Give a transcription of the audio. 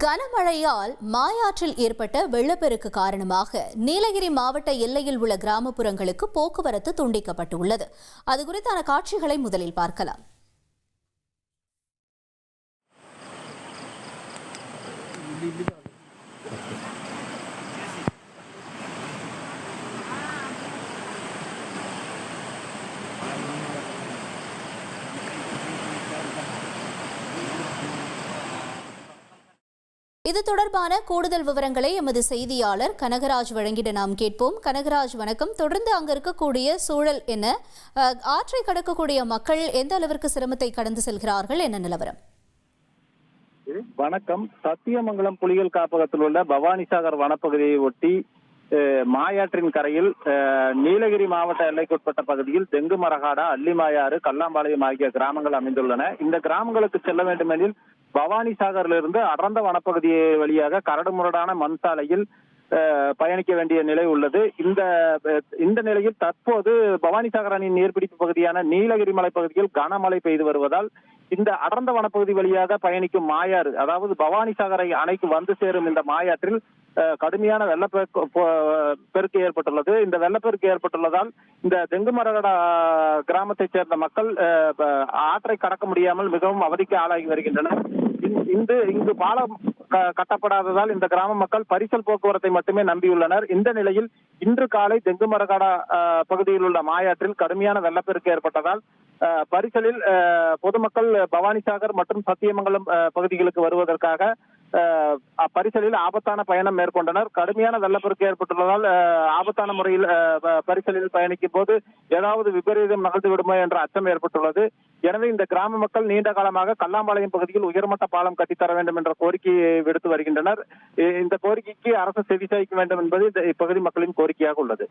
கனமழையால் மாயாற்றில் ஏற்பட்ட வெள்ளப்பெருக்கு காரணமாக நீலகிரி மாவட்ட எல்லையில் உள்ள கிராமப்புறங்களுக்கு போக்குவரத்து துண்டிக்கப்பட்டுள்ளது. அது குறித்தான காட்சிகளை முதலில் பார்க்கலாம். இது தொடர்பான கூடுதல் விவரங்களை எமது செய்தியாளர் கனகராஜ் வழங்கிட நாம் கேட்போம். கனகராஜ், வணக்கம். தொடர்ந்து அங்க இருக்கக்கூடிய சூழல் என்ன? ஆற்றை கடக்கக்கூடிய மக்கள் எந்த அளவிற்கு சிரமத்தை கடந்து செல்கிறார்கள்? என்ன நிலவரம்? வணக்கம். சத்தியமங்கலம் புலிகள் காப்பகத்தில் உள்ள பவானிசாகர் வனப்பகுதியை ஒட்டி மாயாற்றின் கரையில் நீலகிரி மாவட்ட எல்லைக்குட்பட்ட பகுதியில் தெங்குமரகாடா, அள்ளிமாயாறு, கல்லாம்பாளையம் ஆகிய கிராமங்கள் அமைந்துள்ளன. இந்த கிராமங்களுக்கு செல்ல வேண்டுமெனில் பவானிசாகரிலிருந்து அடர்ந்த வனப்பகுதி வழியாக கரடுமுரடான மண் சாலையில் பயணிக்க வேண்டிய நிலை உள்ளது. இந்த நிலையில் தற்போது பவானிசாகர் அணையின் நீர்பிடிப்பு பகுதியான நீலகிரி மலை பகுதியில் கனமழை பெய்து வருவதால் இந்த அடர்ந்த வனப்பகுதி வழியாக பயணிக்கும் மாயாறு, அதாவது பவானிசாகரை அணைக்கு வந்து சேரும் இந்த மாயாற்றில் கடுமையான வெள்ளப்பெருக்கு ஏற்பட்டுள்ளது. இந்த வெள்ளப்பெருக்கு ஏற்பட்டுள்ளதால் இந்த தெங்குமரகடா கிராமத்தைச் சேர்ந்த மக்கள் ஆற்றை கடக்க முடியாமல் மிகவும் அவதிக்கு ஆளாகி வருகின்றனர். இங்கு பாலம் கட்டப்படாததால் இந்த கிராம மக்கள் பரிசல் போக்குவரத்தை மட்டுமே நம்பியுள்ளனர். இந்த நிலையில் இன்று காலை தெங்குமரகாடா பகுதியில் உள்ள மாயாற்றில் கடுமையான வெள்ளப்பெருக்கு ஏற்பட்டதால் பரிசலில் பொதுமக்கள் பவானிசாகர் மற்றும் சத்தியமங்கலம் பகுதிகளுக்கு வருவதற்காக பரிசலில் ஆபத்தான பயணம் மேற்கொண்டனர். கடுமையான வெள்ளப்பெருக்கு ஏற்பட்டுள்ளதால் ஆபத்தான முறையில் பரிசலில் பயணிக்கும் போது ஏதாவது விபரீதம் நிகழ்ந்து விடுமோ என்ற அச்சம் ஏற்பட்டுள்ளது. எனவே இந்த கிராம மக்கள் நீண்ட காலமாக கல்லாம்பாளையம் பகுதியில் உயர்மட்ட பாலம் கட்டித்தர வேண்டும் என்ற கோரிக்கையை விடுத்து வருகின்றனர். இந்த கோரிக்கைக்கு அரசு செவிசாய்க்க வேண்டும் என்பது இப்பகுதி மக்களின் கோரிக்கையாக உள்ளது.